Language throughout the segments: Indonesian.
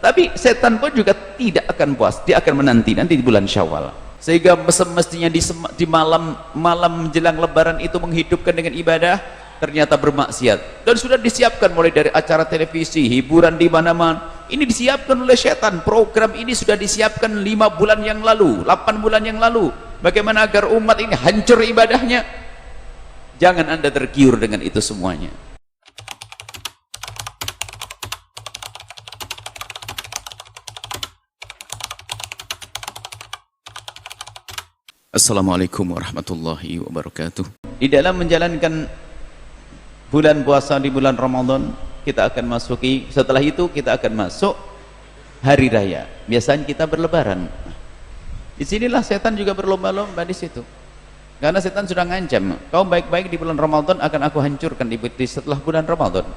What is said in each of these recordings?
Tapi setan pun juga tidak akan puas, dia akan menanti nanti di bulan Syawal. Sehingga semestinya di malam menjelang lebaran itu menghidupkan dengan ibadah, ternyata bermaksiat. Dan sudah disiapkan mulai dari acara televisi, hiburan di mana-mana. Ini disiapkan oleh setan. Program ini sudah disiapkan 5 bulan yang lalu, 8 bulan yang lalu. Bagaimana agar umat ini hancur ibadahnya? Jangan Anda tergiur dengan itu semuanya. Assalamualaikum warahmatullahi wabarakatuh. Di dalam menjalankan bulan puasa di bulan Ramadan, kita akan masuki, setelah itu kita akan masuk hari raya. Biasanya kita berlebaran. Disinilah setan juga berlomba-lomba di situ. Karena setan sudah ngancam, kau baik-baik di bulan Ramadan akan aku hancurkan di setelah bulan Ramadan.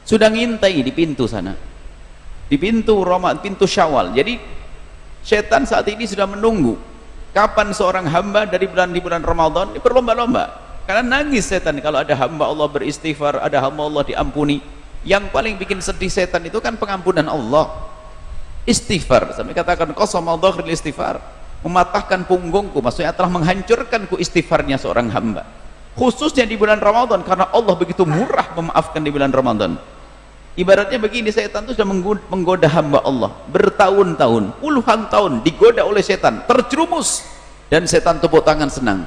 Sudah ngintai di pintu sana, di pintu Syawal. Jadi setan saat ini sudah menunggu kapan seorang hamba di bulan Ramadan berlomba-lomba. Karena nangis setan kalau ada hamba Allah beristighfar, ada hamba Allah diampuni. Yang paling bikin sedih setan itu kan pengampunan Allah. Istighfar, sampai katakan qasamallahu lil istighfar, mematahkan punggungku, maksudnya telah menghancurkanku istighfarnya seorang hamba. Khususnya di bulan Ramadan, karena Allah begitu murah memaafkan di bulan Ramadan. Ibaratnya begini, setan itu sudah menggoda hamba Allah bertahun-tahun, puluhan tahun digoda oleh setan, terjerumus, dan setan tepuk tangan senang.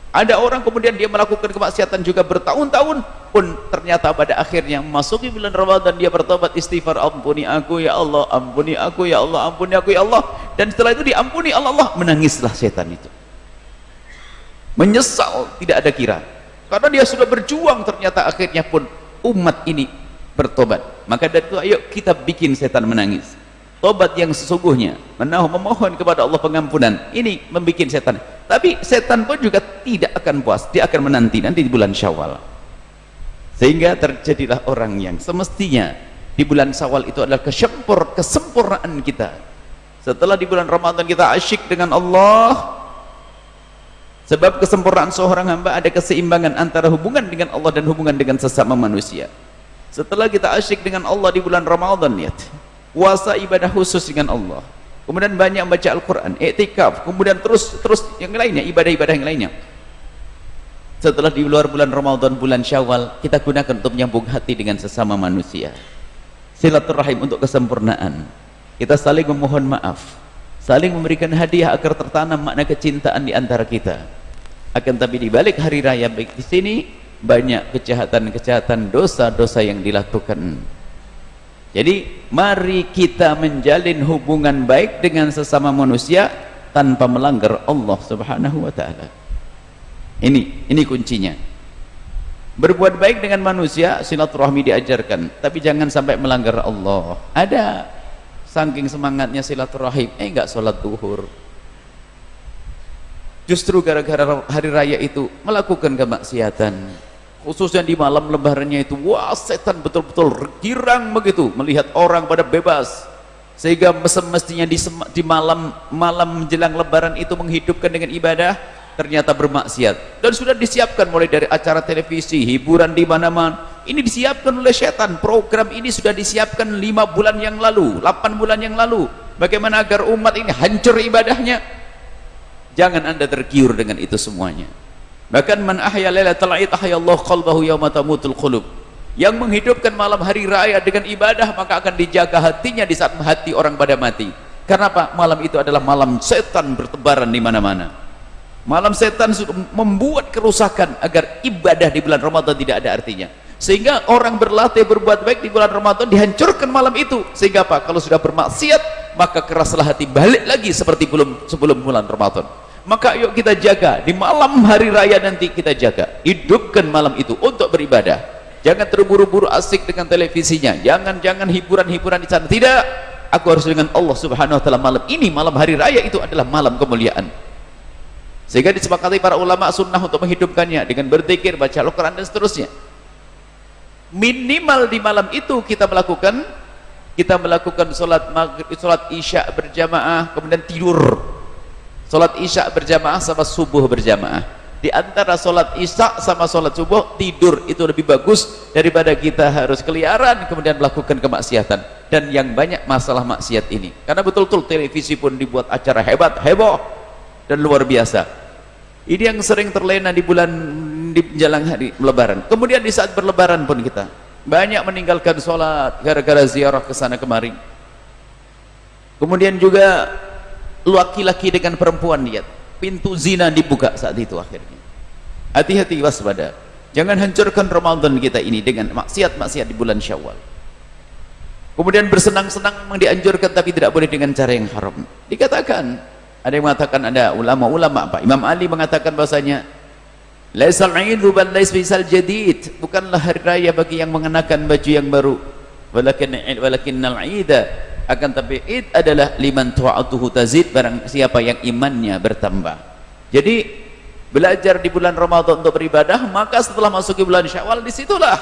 Ada orang kemudian dia melakukan kemaksiatan juga bertahun-tahun pun ternyata pada akhirnya memasuki bulan Ramadan dia bertobat istighfar, ampuni aku ya Allah, ampuni aku ya Allah, ampuni aku ya Allah. Dan setelah itu diampuni Allah, menangislah setan itu, menyesal tidak ada kira, karena dia sudah berjuang, ternyata akhirnya pun umat ini bertobat. Maka dari itu ayo kita bikin setan menangis. Tobat yang sesungguhnya, memohon kepada Allah pengampunan, ini membuat setan. Tapi setan pun juga tidak akan puas, dia akan menanti nanti di bulan Syawal. Sehingga terjadilah orang yang semestinya di bulan Syawal itu adalah kesempurnaan kita. Setelah di bulan Ramadan kita asyik dengan Allah, sebab kesempurnaan seorang hamba ada keseimbangan antara hubungan dengan Allah dan hubungan dengan sesama manusia. Setelah kita asyik dengan Allah di bulan Ramadan, lihat, puasa ibadah khusus dengan Allah, kemudian banyak baca Al-Quran, iktikaf, kemudian terus yang lainnya, ibadah-ibadah yang lainnya. Setelah di luar bulan Ramadan, bulan Syawal, kita gunakan untuk menyambung hati dengan sesama manusia, silaturahim untuk kesempurnaan. Kita saling memohon maaf, saling memberikan hadiah agar tertanam makna kecintaan di antara kita. Akan tapi di balik hari raya baik di sini banyak kejahatan-kejahatan, dosa-dosa yang dilakukan. Jadi mari kita menjalin hubungan baik dengan sesama manusia tanpa melanggar Allah Subhanahu wa taala. Ini kuncinya. Berbuat baik dengan manusia, silaturahmi diajarkan, tapi jangan sampai melanggar Allah. Ada saking semangatnya silaturahim, enggak sholat duhur. Justru gara-gara hari raya itu melakukan kemaksiatan. Khususnya di malam lebarannya itu, wah, setan betul-betul girang begitu melihat orang pada bebas. Sehingga semestinya di malam menjelang lebaran itu menghidupkan dengan ibadah, ternyata bermaksiat. Dan sudah disiapkan mulai dari acara televisi, hiburan di mana-mana. Ini disiapkan oleh setan. Program ini sudah disiapkan 5 bulan yang lalu, 8 bulan yang lalu. Bagaimana agar umat ini hancur ibadahnya? Jangan Anda tergiur dengan itu semuanya. Bahkan man ahya lailatal id ahyallahu qalbahu yauma tamutul qulub. Yang menghidupkan malam hari raya dengan ibadah, maka akan dijaga hatinya di saat hati orang pada mati. Karena apa? Malam itu adalah malam setan bertebaran di mana-mana. Malam setan membuat kerusakan agar ibadah di bulan Ramadan tidak ada artinya. Sehingga orang berlatih berbuat baik di bulan Ramadan dihancurkan malam itu. Sehingga apa? Kalau sudah bermaksiat, maka keraslah hati, balik lagi seperti sebelum bulan Ramadan. Maka yuk kita jaga di malam hari raya nanti, kita jaga, hidupkan malam itu untuk beribadah. Jangan terburu-buru asik dengan televisinya, jangan hiburan-hiburan di sana. Tidak, aku harus dengan Allah Subhanahu wa taala malam ini. Malam hari raya itu adalah malam kemuliaan. Sehingga disepakati para ulama sunnah untuk menghidupkannya dengan berzikir, baca Al-Quran dan seterusnya. Minimal di malam itu kita melakukan sholat maghrib, sholat isya berjamaah, kemudian tidur. Sholat isya berjamaah sama subuh berjamaah. di antara sholat isya sama sholat subuh, tidur itu lebih bagus daripada kita harus keliaran kemudian melakukan kemaksiatan. Dan yang banyak masalah maksiat ini karena betul-betul televisi pun dibuat acara hebat, heboh dan luar biasa. Ini yang sering terlena di menjelang hari lebaran. Kemudian di saat berlebaran pun kita banyak meninggalkan sholat gara-gara ziarah ke sana kemari. Kemudian juga laki-laki dengan perempuan, lihat pintu zina dibuka saat itu akhirnya. Hati-hati, waspada, jangan hancurkan Ramadan kita ini dengan maksiat-maksiat di bulan Syawal. Kemudian bersenang-senang memang dianjurkan, tapi tidak boleh dengan cara yang haram. Dikatakan, ada yang mengatakan, ada ulama-ulama apa, Imam Ali mengatakan bahasanya laisal aidu bal laisal jadid, bukanlah hari raya bagi yang mengenakan baju yang baru, walakinnal aida, akan tapi id adalah liman ta'atuhu tazid, barang siapa yang imannya bertambah. Jadi belajar di bulan Ramadan untuk beribadah, maka setelah masuk ke bulan Syawal, disitulah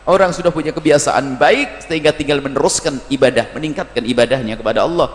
orang sudah punya kebiasaan baik sehingga tinggal meneruskan ibadah, meningkatkan ibadahnya kepada Allah.